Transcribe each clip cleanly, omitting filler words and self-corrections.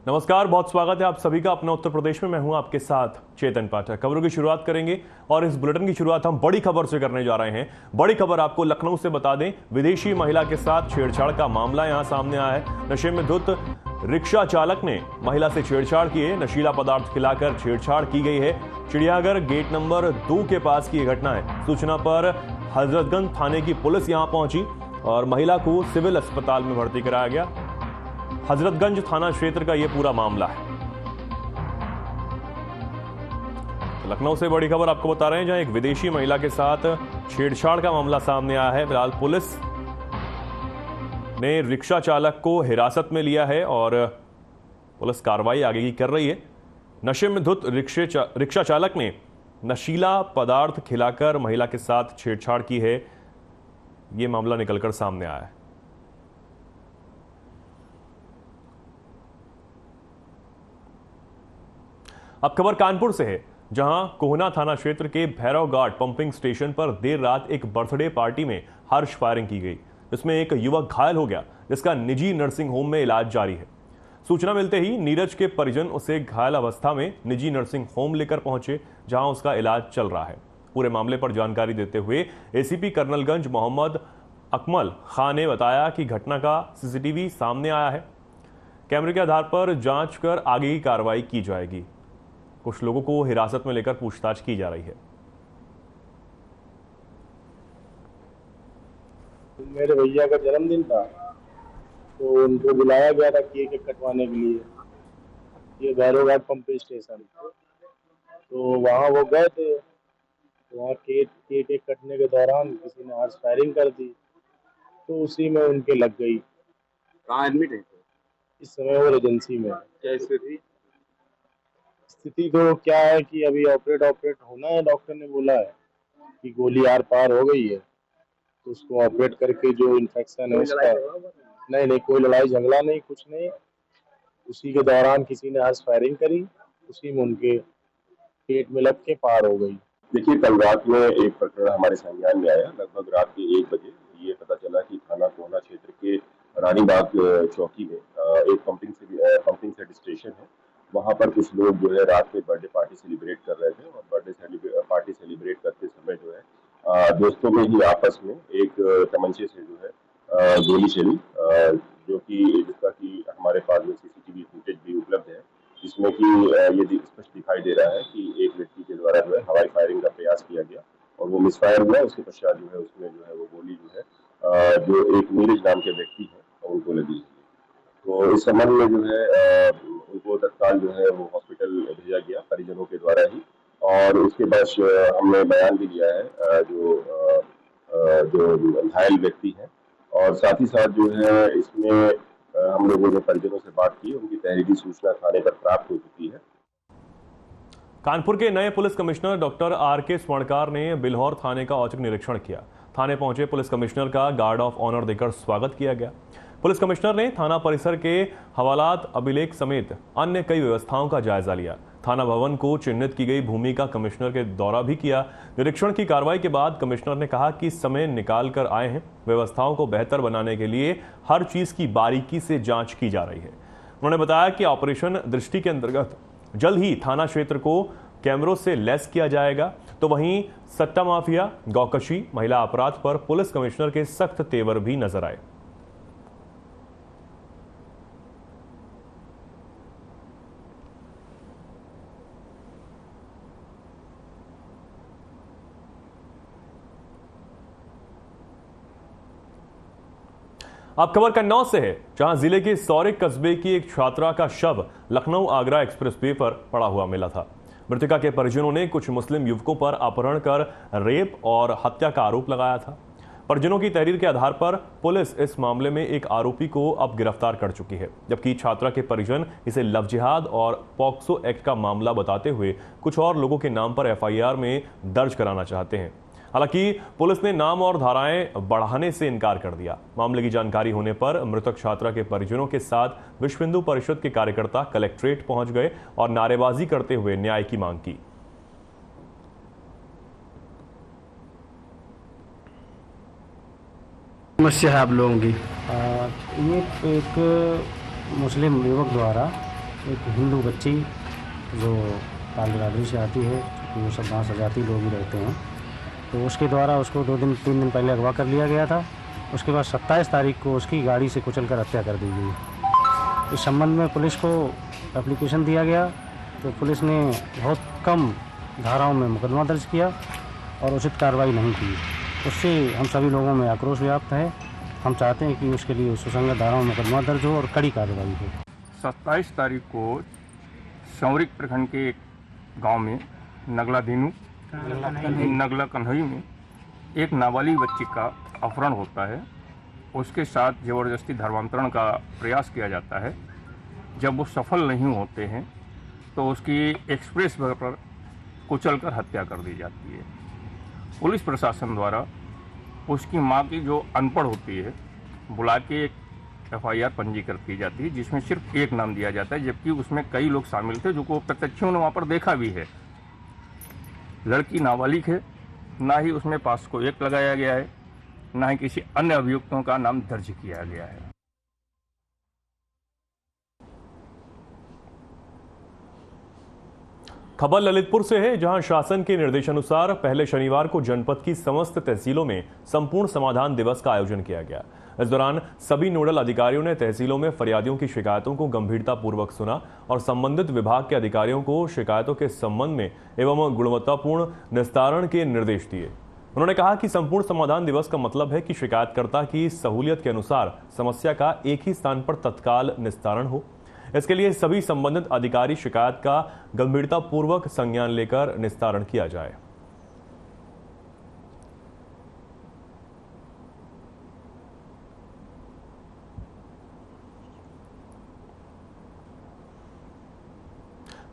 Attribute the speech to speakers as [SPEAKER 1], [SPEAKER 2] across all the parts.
[SPEAKER 1] नमस्कार, बहुत स्वागत है आप सभी का अपना उत्तर प्रदेश में। मैं हूं आपके साथ चेतन पाठक। खबरों की शुरुआत करेंगे और इस बुलेटिन की शुरुआत हम बड़ी खबर से करने जा रहे हैं। बड़ी खबर आपको लखनऊ से बता दें, विदेशी महिला के साथ छेड़छाड़ का मामला यहां सामने आया है। नशे में धुत रिक्शा चालक ने महिला से छेड़छाड़ की है। नशीला पदार्थ खिलाकर छेड़छाड़ की गई है। चिड़ियाघर गेट नंबर 2 के पास की यह घटना है। सूचना पर हजरतगंज थाने की पुलिस यहां पहुंची और महिला को सिविल अस्पताल में भर्ती कराया गया। हजरतगंज थाना क्षेत्र का यह पूरा मामला है। लखनऊ से बड़ी खबर आपको बता रहे हैं, जहां एक विदेशी महिला के साथ छेड़छाड़ का मामला सामने आया है। फिलहाल पुलिस ने रिक्शा चालक को हिरासत में लिया है और पुलिस कार्रवाई आगे की कर रही है। नशे में धुत रिक्शा चालक ने नशीला पदार्थ खिलाकर महिला के साथ छेड़छाड़ की है। यह मामला निकलकर सामने आया है। अब खबर कानपुर से है, जहां कोहना थाना क्षेत्र के भैरव घाट पंपिंग स्टेशन पर देर रात एक बर्थडे पार्टी में हर्ष फायरिंग की गई। इसमें एक युवक घायल हो गया, जिसका निजी नर्सिंग होम में इलाज जारी है। सूचना मिलते ही नीरज के परिजन उसे घायल अवस्था में निजी नर्सिंग होम लेकर पहुंचे, जहां उसका इलाज चल रहा है। पूरे मामले पर जानकारी देते हुए एसीपी कर्नलगंज मोहम्मद अकमल खान ने बताया कि घटना का सीसीटीवी सामने आया है। कैमरे के आधार पर जांच कर आगे की कार्रवाई की जाएगी। कुछ लोगों को हिरासत में लेकर पूछताछ की जा रही है।
[SPEAKER 2] मेरे भैया का जन्मदिन था, तो उनको बुलाया गया था केक कटवाने के लिए। ये भैरव घाट पंप स्टेशन, तो वहाँ वो गए थे। तो वहाँ केक कटने के दौरान किसी ने हार्स फायरिंग कर दी, तो उसी में उनके लग गई।
[SPEAKER 3] कहाँ एडमिट है?
[SPEAKER 2] इस समय वो एजेंसी में है।
[SPEAKER 3] क्या
[SPEAKER 2] स्थिति तो क्या है कि अभी ऑपरेट होना है। डॉक्टर ने बोला है कि गोली आर पार हो गई है, तो उसको ऑपरेट करके जो इन्फेक्शन है उसका। नहीं, कोई लड़ाई झगड़ा नहीं, कुछ नहीं। उसी के दौरान किसी ने हार्स फायरिंग करी, उसी में उनके पेट में लग के पार हो गई।
[SPEAKER 4] देखिए, कल रात में एक प्रकरण हमारे संज्ञान में आया। लगभग रात के 1 बजे ये पता चला कि थाना कोहना क्षेत्र के रानीबाग चौकी में एक पंपिंग सेट स्टेशन है। वहां पर कुछ लोग जो है रात में बर्थडे पार्टी सेलिब्रेट कर रहे थे और बर्थडे पार्टी सेलिब्रेट करते समय जो है दोस्तों में ही आपस में एक तमंचे से जो है गोली चली, जो कि जिसका कि हमारे पास में सीसीटीवी फुटेज भी उपलब्ध है, जिसमें कि ये स्पष्ट दिखाई दे रहा है कि एक व्यक्ति के द्वारा जो है हवाई फायरिंग का प्रयास किया गया और वो मिसफायर हुआ। उसके पश्चात जो है उसमें जो है वो गोली जो है जो एक नीरज नाम के व्यक्ति है उनको लगी। तो इस संबंध में जो है उनको तत्काल जो है वो हॉस्पिटल भेजा गया परिजनों के द्वारा ही, और उसके बाद हमने बयान भी लिया है जो घायल व्यक्ति है, और साथ ही साथ जो है इसमें हम लोगों ने परिजनों से बात की। उनकी तहरीरी सूचना थाने पर प्राप्त हो चुकी है।
[SPEAKER 1] कानपुर के नए पुलिस कमिश्नर डॉक्टर आर.के. स्वर्णकार ने बिल्हौर थाने का औचक निरीक्षण किया। थाने पहुंचे पुलिस कमिश्नर का गार्ड ऑफ ऑनर देकर स्वागत किया गया। पुलिस कमिश्नर ने थाना परिसर के हवालात अभिलेख समेत अन्य कई व्यवस्थाओं का जायजा लिया। थाना भवन को चिन्हित की गई भूमि का कमिश्नर के दौरा भी किया। निरीक्षण की कार्रवाई के बाद कमिश्नर ने कहा कि समय निकाल कर आए हैं, व्यवस्थाओं को बेहतर बनाने के लिए हर चीज की बारीकी से जांच की जा रही है। उन्होंने बताया कि ऑपरेशन दृष्टि के अंतर्गत जल्द ही थाना क्षेत्र को कैमरों से लैस किया जाएगा। तो वहीं सट्टा माफिया, गौकशी, महिला अपराध पर पुलिस कमिश्नर के सख्त तेवर भी नजर आए। अब खबर कन्नौज से है, जहां जिले के सौरिक कस्बे की एक छात्रा का शव लखनऊ आगरा एक्सप्रेसवे पर पड़ा हुआ मिला था। मृतका के परिजनों ने कुछ मुस्लिम युवकों पर अपहरण कर रेप और हत्या का आरोप लगाया था। परिजनों की तहरीर के आधार पर पुलिस इस मामले में एक आरोपी को अब गिरफ्तार कर चुकी है, जबकि छात्रा के परिजन इसे लव जिहाद और पॉक्सो एक्ट का मामला बताते हुए कुछ और लोगों के नाम पर एफआईआर में दर्ज कराना चाहते हैं। हालांकि पुलिस ने नाम और धाराएं बढ़ाने से इनकार कर दिया। मामले की जानकारी होने पर मृतक छात्रा के परिजनों के साथ विश्व हिंदू परिषद के कार्यकर्ता कलेक्ट्रेट पहुंच गए और नारेबाजी करते हुए न्याय की मांग की।
[SPEAKER 5] समस्या है आप लोगों की?
[SPEAKER 6] ये एक मुस्लिम युवक द्वारा
[SPEAKER 5] एक हिंदू बच्ची जो पाल बिरादरी से आती है, वो सब वहाँ सजाती लोग ही रहते हैं, तो उसके द्वारा उसको 3 दिन पहले अगवा कर लिया गया था। उसके बाद 27 तारीख को उसकी गाड़ी से कुचलकर हत्या कर दी गई। इस संबंध में पुलिस को एप्लीकेशन दिया गया, तो पुलिस ने बहुत कम धाराओं में मुकदमा दर्ज किया और उचित कार्रवाई नहीं की। उससे हम सभी लोगों में आक्रोश व्याप्त है। हम चाहते हैं कि उसके लिए सुसंगत धाराओं में मुकदमा दर्ज हो और कड़ी कार्रवाई हो।
[SPEAKER 6] 27 तारीख को सौरिक प्रखंड के एक गांव में नगला कन्हई में एक नाबालिग बच्ची का अपहरण होता है। उसके साथ ज़बरदस्ती धर्मांतरण का प्रयास किया जाता है। जब वो सफल नहीं होते हैं तो उसकी एक्सप्रेस वे पर कुचलकर हत्या कर दी जाती है। पुलिस प्रशासन द्वारा उसकी मां की जो अनपढ़ होती है बुला के एक FIR पंजीकृत की जाती है, जिसमें सिर्फ एक नाम दिया जाता है, जबकि उसमें कई लोग शामिल थे जो को प्रत्यक्षों ने वहाँ पर देखा भी है। लड़की नाबालिग है, ना ही उसमें पास को एक लगाया गया है, ना ही किसी अन्य अभियुक्तों का नाम दर्ज किया गया है।
[SPEAKER 1] खबर ललितपुर से है, जहां शासन के निर्देशानुसार पहले शनिवार को जनपद की समस्त तहसीलों में संपूर्ण समाधान दिवस का आयोजन किया गया। इस दौरान सभी नोडल अधिकारियों ने तहसीलों में फरियादियों की शिकायतों को गंभीरतापूर्वक सुना और संबंधित विभाग के अधिकारियों को शिकायतों के संबंध में एवं गुणवत्तापूर्ण निस्तारण के निर्देश दिए। उन्होंने कहा कि संपूर्ण समाधान दिवस का मतलब है कि शिकायतकर्ता की सहूलियत के अनुसार समस्या का एक ही स्थान पर तत्काल निस्तारण हो। इसके लिए सभी संबंधित अधिकारी शिकायत का गंभीरतापूर्वक संज्ञान लेकर निस्तारण किया जाए।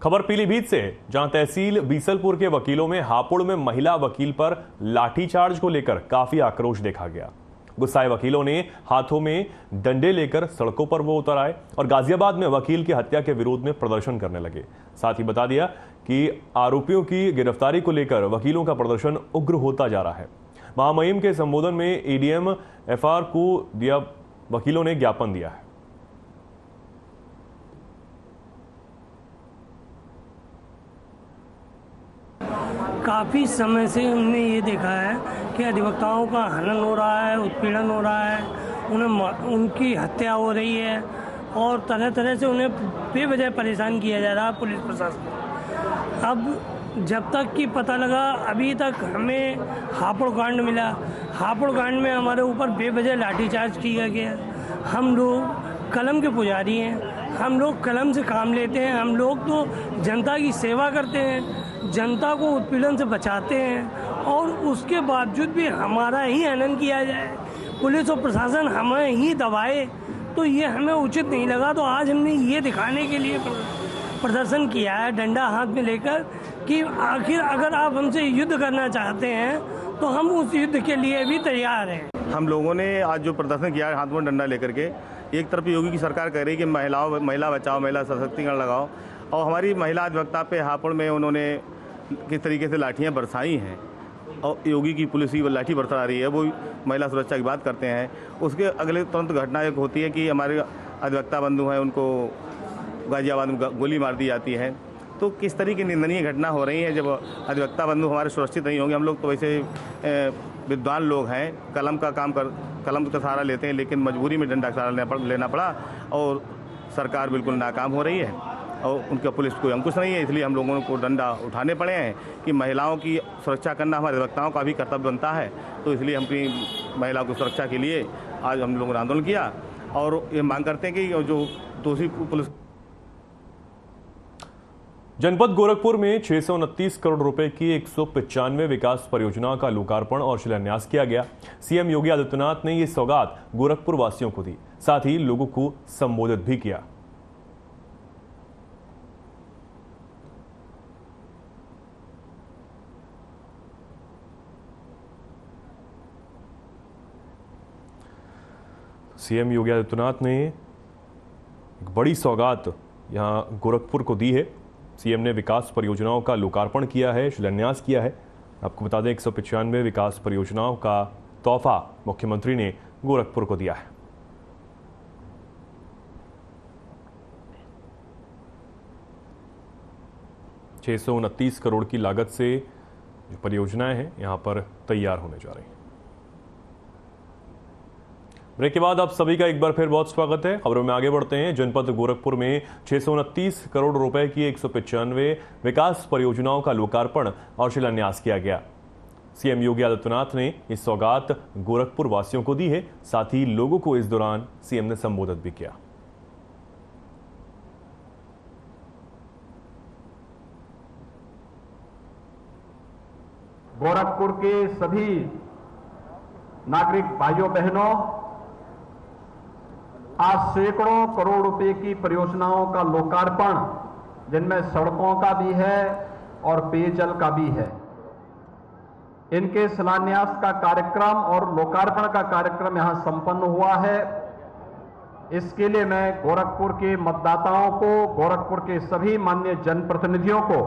[SPEAKER 1] खबर पीलीभीत से, जहां तहसील बीसलपुर के वकीलों में हापुड़ में महिला वकील पर लाठीचार्ज को लेकर काफी आक्रोश देखा गया। गुस्साए वकीलों ने हाथों में डंडे लेकर सड़कों पर वो उतर आए और गाजियाबाद में वकील की हत्या के विरोध में प्रदर्शन करने लगे। साथ ही बता दिया कि आरोपियों की गिरफ्तारी को लेकर वकीलों का प्रदर्शन उग्र होता जा रहा है। महामहिम के संबोधन में ADM FR को दिया वकीलों ने ज्ञापन दिया है।
[SPEAKER 7] काफ़ी समय से हमने ये देखा है कि अधिवक्ताओं का हनन हो रहा है, उत्पीड़न हो रहा है, उनकी हत्या हो रही है और तरह तरह से उन्हें बेवजह परेशान किया जा रहा है पुलिस प्रशासन। अब जब तक कि पता लगा, अभी तक हमें हापुड़ कांड मिला, हापुड़ कांड में हमारे ऊपर बेवजह लाठीचार्ज किया गया। हम लोग कलम के पुजारी हैं, हम लोग कलम से काम लेते हैं, हम लोग तो जनता की सेवा करते हैं, जनता को उत्पीड़न से बचाते हैं और उसके बावजूद भी हमारा ही हनन किया जाए, पुलिस और प्रशासन हमें ही दबाए, तो ये हमें उचित नहीं लगा। तो आज हमने ये दिखाने के लिए प्रदर्शन किया है, डंडा हाथ में लेकर, कि आखिर अगर आप हमसे युद्ध करना चाहते हैं तो हम उस युद्ध के लिए भी तैयार हैं।
[SPEAKER 8] हम लोगों ने आज जो प्रदर्शन किया है हाथ में डंडा लेकर के, एक तरफ योगी की सरकार कह रही है कि महिला बचाओ, महिला सशक्तिकरण लगाओ, और हमारी महिला अधिवक्ता पे हापुड़ में उन्होंने किस तरीके से लाठियाँ बरसाई हैं और योगी की पुलिस की लाठी बरसा रही है, वो महिला सुरक्षा की बात करते हैं। उसके अगले तुरंत घटना एक होती है कि हमारे अधिवक्ता बंधु हैं, उनको गाजियाबाद में गोली मार दी जाती है। तो किस तरीके की निंदनीय घटना हो रही है। जब अधिवक्ता बंधु हमारे सुरक्षित नहीं होंगे, हम लोग तो वैसे विद्वान लोग हैं, कलम का सहारा लेते हैं, लेकिन मजबूरी में डंडा का सहारा लेना पड़ा और सरकार बिल्कुल नाकाम हो रही है और उनका पुलिस कोई अंकुश नहीं है। इसलिए हम लोगों को डंडा उठाने पड़े हैं कि महिलाओं की सुरक्षा करना हमारे अधिवक्ताओं का भी कर्तव्य बनता है। तो इसलिए हम अपनी महिलाओं की सुरक्षा के लिए आज हम लोगों ने आंदोलन किया और ये मांग करते हैं कि जो दोषी पुलिस।
[SPEAKER 1] जनपद गोरखपुर में 629 करोड़ रुपए की 195 विकास परियोजनाओं का लोकार्पण और शिलान्यास किया गया। CM योगी आदित्यनाथ ने ये सौगात गोरखपुर वासियों को दी, साथ ही लोगों को संबोधित भी किया। CM योगी आदित्यनाथ ने एक बड़ी सौगात यहां गोरखपुर को दी है। CM ने विकास परियोजनाओं का लोकार्पण किया है, शिलान्यास किया है। आपको बता दें 195 विकास परियोजनाओं का तोहफा मुख्यमंत्री ने गोरखपुर को दिया है। 629 करोड़ की लागत से जो परियोजनाएं हैं यहां पर तैयार होने जा रही हैं। ब्रेक के बाद आप सभी का एक बार फिर बहुत स्वागत है। खबरों में आगे बढ़ते हैं। जनपद गोरखपुर में 629 करोड़ रुपए की 195 विकास परियोजनाओं का लोकार्पण और शिलान्यास किया गया। सीएम योगी आदित्यनाथ ने इस सौगात गोरखपुर वासियों को दी है। साथ ही लोगों को इस दौरान सीएम ने संबोधित भी किया।
[SPEAKER 9] गोरखपुर के सभी नागरिक भाइयों बहनों, आज सैकड़ों करोड़ रुपए की परियोजनाओं का लोकार्पण, जिनमें सड़कों का भी है और पेयजल का भी है, इनके शिलान्यास का कार्यक्रम और लोकार्पण का कार्यक्रम यहां संपन्न हुआ है। इसके लिए मैं गोरखपुर के मतदाताओं को, गोरखपुर के सभी माननीय जनप्रतिनिधियों को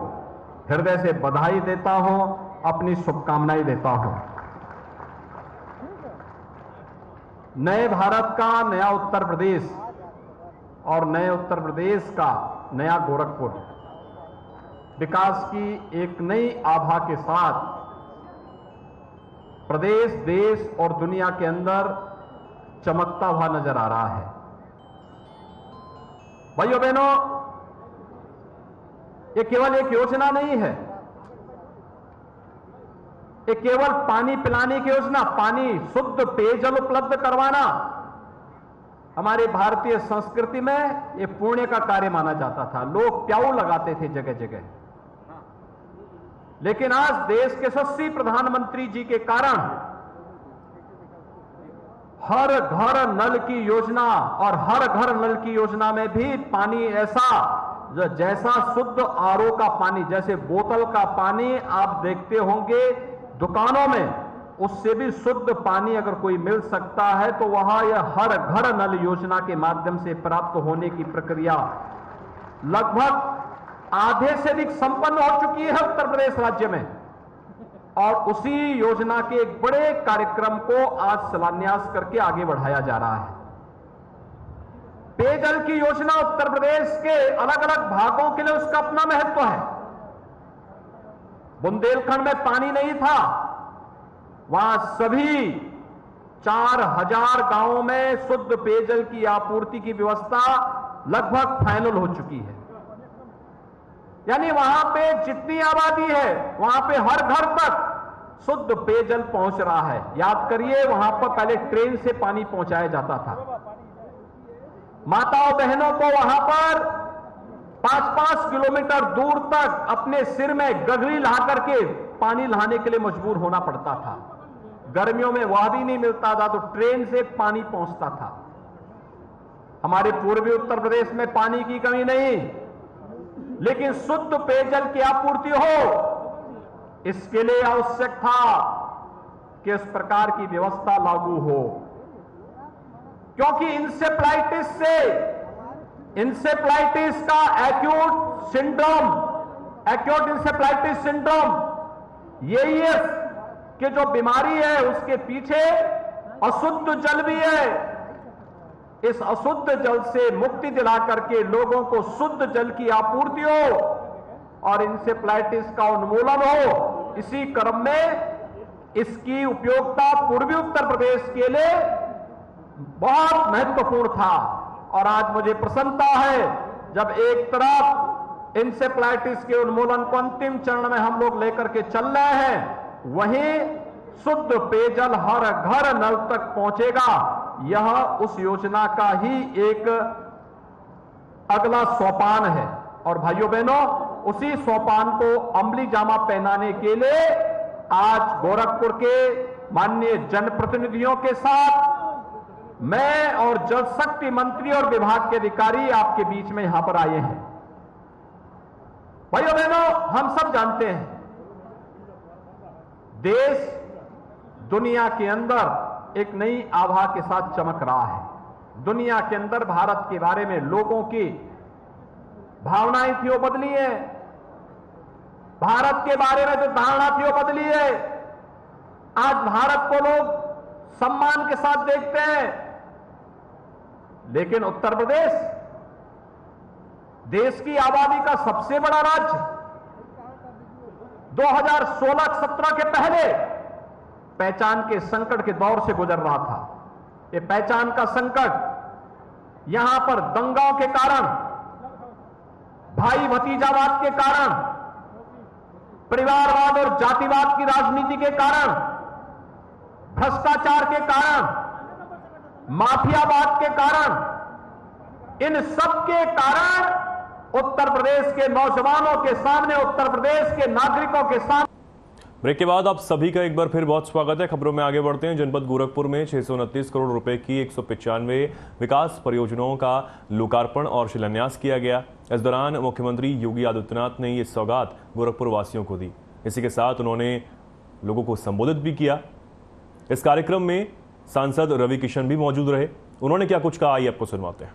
[SPEAKER 9] हृदय से बधाई देता हूं, अपनी शुभकामनाएं देता हूं। नए भारत का नया उत्तर प्रदेश और नए उत्तर प्रदेश का नया गोरखपुर विकास की एक नई आभा के साथ प्रदेश, देश और दुनिया के अंदर चमकता हुआ नजर आ रहा है। भाइयों बहनों, ये केवल एक योजना नहीं है, ये केवल पानी पिलाने की योजना, पानी शुद्ध पेयजल उपलब्ध करवाना हमारी भारतीय संस्कृति में ये पुण्य का कार्य माना जाता था। लोग प्याऊ लगाते थे जगह जगह, लेकिन आज देश के यशस्वी प्रधानमंत्री जी के कारण हर घर नल की योजना, और हर घर नल की योजना में भी पानी ऐसा जैसा शुद्ध आरओ का पानी, जैसे बोतल का पानी आप देखते होंगे दुकानों में, उससे भी शुद्ध पानी अगर कोई मिल सकता है तो वहां यह हर घर नल योजना के माध्यम से प्राप्त होने की प्रक्रिया लगभग आधे से अधिक संपन्न हो चुकी है उत्तर प्रदेश राज्य में। और उसी योजना के एक बड़े कार्यक्रम को आज शिलान्यास करके आगे बढ़ाया जा रहा है। पेयजल की योजना उत्तर प्रदेश के अलग अलग भागों के लिए उसका अपना महत्व है। बुंदेलखंड में पानी नहीं था, वहां सभी 4000 गांवों में शुद्ध पेयजल की आपूर्ति की व्यवस्था लगभग फाइनल हो चुकी है। यानी वहां पे जितनी आबादी है वहां पे हर घर तक शुद्ध पेयजल पहुंच रहा है। याद करिए, वहां पर पहले ट्रेन से पानी पहुंचाया जाता था। माताओं बहनों को वहां पर 5-5 किलोमीटर दूर तक अपने सिर में गगरी ला करके पानी लाने के लिए मजबूर होना पड़ता था। गर्मियों में वह भी नहीं मिलता था तो ट्रेन से पानी पहुंचता था। हमारे पूर्वी उत्तर प्रदेश में पानी की कमी नहीं, लेकिन शुद्ध पेयजल की आपूर्ति हो, इसके लिए आवश्यक था कि इस प्रकार की व्यवस्था लागू हो। क्योंकि इंसेफ्लाइटिस का एक्यूट इंसेफ्लाइटिस सिंड्रोम यही है कि जो बीमारी है उसके पीछे अशुद्ध जल भी है। इस अशुद्ध जल से मुक्ति दिला करके लोगों को शुद्ध जल की आपूर्ति हो और इंसेफ्लाइटिस का उन्मूलन हो, इसी क्रम में इसकी उपयोगिता पूर्वी उत्तर प्रदेश के लिए बहुत महत्वपूर्ण था। और आज मुझे प्रसन्नता है जब एक तरफ इंसेफ्लाइटिस के उन्मूलन को अंतिम चरण में हम लोग लेकर के चल रहे हैं, वहीं शुद्ध पेयजल हर घर नल तक पहुंचेगा। यह उस योजना का ही एक अगला सोपान है। और भाइयों बहनों, उसी सोपान को अमली जामा पहनाने के लिए आज गोरखपुर के माननीय जनप्रतिनिधियों के साथ मैं और जल शक्ति मंत्री और विभाग के अधिकारी आपके बीच में यहां पर आए हैं। भाइयों बहनों, हम सब जानते हैं देश दुनिया के अंदर एक नई आभा के साथ चमक रहा है। दुनिया के अंदर भारत के बारे में लोगों की भावनाएं थी वो बदली है, भारत के बारे में जो धारणा थी वो बदली है। आज भारत को लोग सम्मान के साथ देखते हैं, लेकिन उत्तर प्रदेश देश की आबादी का सबसे बड़ा राज्य, 2016-17 के पहले पहचान के संकट के दौर से गुजर रहा था। ये पहचान का संकट यहां पर दंगाओं के कारण, भाई भतीजावाद के कारण, परिवारवाद और जातिवाद की राजनीति के कारण, भ्रष्टाचार के कारण, माफियावाद के कारण, इन सब के कारण उत्तर प्रदेश के नौजवानों के सामने, उत्तर प्रदेश के नागरिकों के सामने।
[SPEAKER 1] ब्रेक के बाद आप सभी का एक बार फिर बहुत स्वागत है। खबरों में आगे बढ़ते हैं। जनपद गोरखपुर में 629 करोड़ रुपए की 195 विकास परियोजनाओं का लोकार्पण और शिलान्यास किया गया। इस दौरान मुख्यमंत्री योगी आदित्यनाथ ने ये सौगात गोरखपुर वासियों को दी। इसी के साथ उन्होंने लोगों को संबोधित भी किया। इस कार्यक्रम में सांसद रवि किशन भी मौजूद रहे। उन्होंने क्या कुछ कहा, आइए आपको सुनवाते हैं।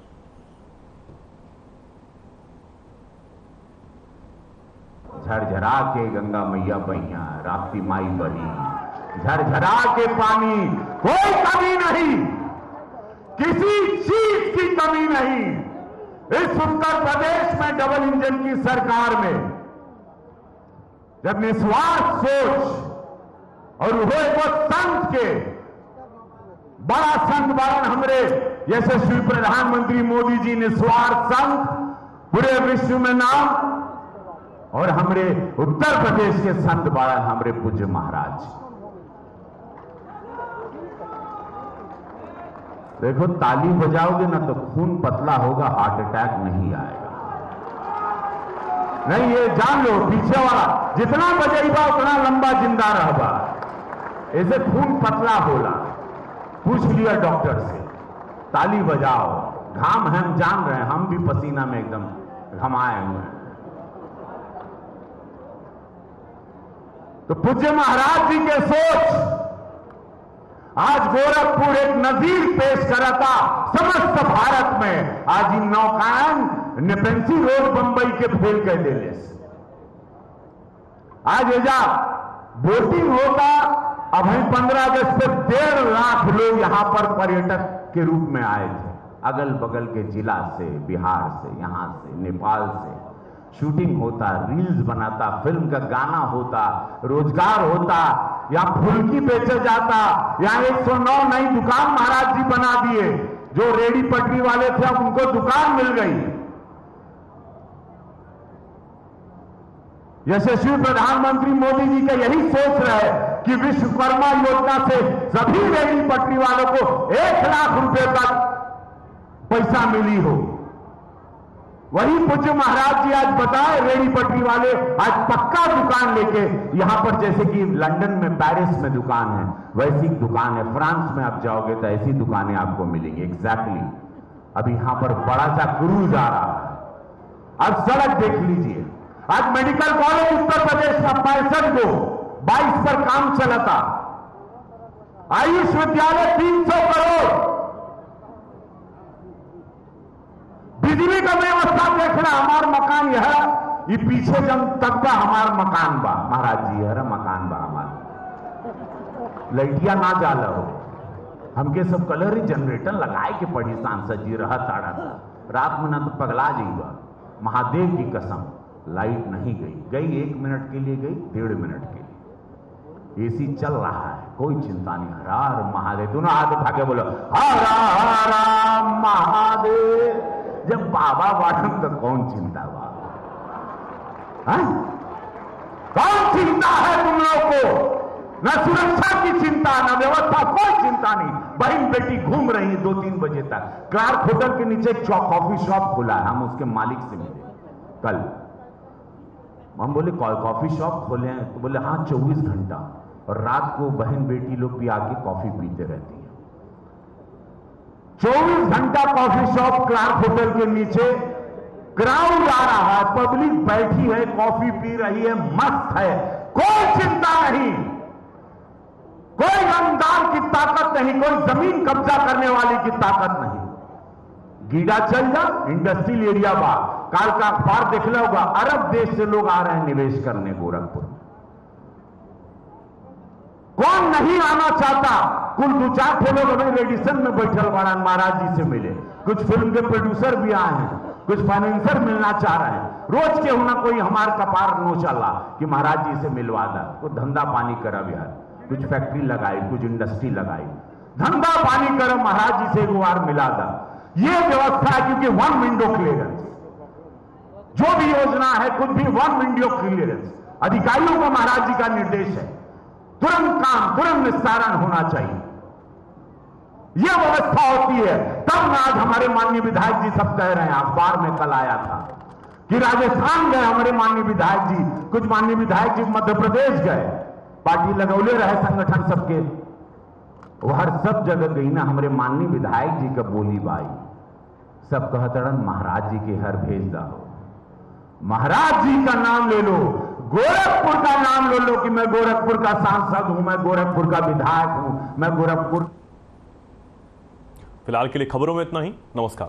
[SPEAKER 10] झरझरा के गंगा मैया बहिया, राप्ती माई बही, झरझरा के पानी, कोई कमी नहीं, किसी चीज की कमी नहीं। इस उत्तर प्रदेश में डबल इंजन की सरकार में जब निस्वार्थ सोच और वो संत के बड़ा संत बारण हमरे यशस्वी प्रधानमंत्री मोदी जी निस्वार्थ संत पूरे विश्व में नाम, और हमरे उत्तर प्रदेश के संत बाड़ा हमरे पूज्य महाराज। देखो, ताली बजाओगे ना तो खून पतला होगा, हार्ट अटैक नहीं आएगा। नहीं, ये जान लो, पीछे वाला जितना बजेगा उतना लंबा जिंदा रहबा। ऐसे खून पतला होला। पूछ लिया डॉक्टर से, ताली बजाओ। घाम हम जान रहे हैं, हम भी पसीना में एकदम घमाए हुए हैं। तो पूज्य महाराज जी के सोच आज गोरखपुर एक नजीर पेश करा था समस्त भारत में। आज इन नौकायन नेपेंसी रोड बंबई के फेल कर दिले। आज एजा बोटिंग होता। अब हम 15 अगस्त से 1.5 लाख लोग यहां पर पर्यटक के रूप में आए थे। अगल बगल के जिला से, बिहार से, यहां से, नेपाल से शूटिंग होता, रील्स बनाता, फिल्म का गाना होता, रोजगार होता, या फुल्की बेचे जाता, या 109 नई दुकान महाराज जी बना दिए। जो रेडी पटरी वाले थे अब उनको दुकान मिल गई। यशस्वी प्रधानमंत्री मोदी जी का यही सोच रहे कि विश्वकर्मा योजना से सभी रेडी पटरी वालों को 1 लाख रुपए तक पैसा मिली हो। वही पूज्य महाराज जी आज बताए, रेडी पटरी वाले आज पक्का दुकान लेके यहां पर, जैसे कि लंदन में, पेरिस में दुकान है, वैसी दुकान है। फ्रांस में आप जाओगे तो ऐसी दुकानें आपको मिलेंगी। एग्जैक्टली अभी यहां पर बड़ा सा क्रूज आ रहा है। अब सड़क देख लीजिए। आज मेडिकल कॉलेज उत्तर प्रदेश का 65 को 22 पर काम चला था। आयुष विद्यालय 300 करोड़। बिजली का व्यवस्था देखना, हमारा मकान यह, ये पीछे जब तक का हमारा मकान बा महाराज जी, यह मकान बा हमारा। लाइटिया ना जाला हो, हमके सब कलर ही जनरेटर लगाए के पड़ी। सांसद जी रहा ताड़ा था, रात में ना तो पगला जाइएगा। महादेव की कसम, लाइट नहीं गई 1 मिनट के लिए गई, 1.5 मिनट के लिए। एसी चल रहा है, कोई चिंता नहीं। हर हर महादेव, दोनों हाथ उठा के बोलो हर हर महादेव। जब बाबा वाटन तो कौन चिंता बा? कौन चिंता है तुम लोग को? न सुरक्षा की चिंता, न व्यवस्था, कोई चिंता नहीं। बहन बेटी घूम रही है 2-3 बजे तक। क्लार्क होटल के नीचे एक कॉफी शॉप खुला है, हम उसके मालिक से मिले कल। हम बोले कॉफी शॉप खोले हैं? तो बोले हाँ 24 घंटा, और रात को बहन बेटी लोग भी आके कॉफी पीते रहती है। 24 घंटा कॉफी शॉप क्लार्क होटल के नीचे, क्राउड आ रहा है, पब्लिक बैठी है, कॉफी पी रही है, मस्त है, कोई चिंता नहीं, कोई रंगदार की ताकत नहीं, कोई जमीन कब्जा करने वाले की ताकत नहीं। गीडा चल जा, इंडस्ट्रियल एरिया बा, काल का अखबार देख लो होगा, अरब देश से लोग आ रहे हैं निवेश करने गोरखपुर में। कौन नहीं आना चाहता? कुल 2-4 लोग अभी रेडिसन में बैठल वाला महाराज जी से मिले। कुछ फिल्म के प्रोड्यूसर भी आए हैं, कुछ फाइनेंसर मिलना चाह रहे हैं, रोज के होना कोई हमार कपार नो चला कि महाराज जी से मिलवा दा, वो धंधा पानी करब यार, कुछ फैक्ट्री लगाई, कुछ इंडस्ट्री लगाई, धंधा पानी करब, महाराज जी से एक बार मिला दा। ये व्यवस्था है, क्योंकि वन विंडो क्लियरेंस, जो भी योजना है कुछ भी वन विंडो क्लियरेंस, अधिकारियों को महाराज जी का निर्देश है, तुरंत काम, तुरंत निस्तारण होना चाहिए। यह व्यवस्था होती है तब आज हमारे माननीय विधायक जी सब कह रहे हैं, अखबार में कल आया था कि राजस्थान गए हमारे माननीय विधायक जी, कुछ माननीय विधायक जी मध्य प्रदेश गए, पार्टी लगौले रहे संगठन सबके, वो हर सब जगह गई ना, हमारे माननीय विधायक जी का बोली बाई, सब कहतड़न महाराज जी के हर भेज दा, महाराज जी का नाम ले लो, गोरखपुर का नाम ले लो कि मैं गोरखपुर का सांसद हूं, मैं गोरखपुर का विधायक हूं, मैं गोरखपुर।
[SPEAKER 1] फिलहाल के लिए खबरों में इतना ही। नमस्कार।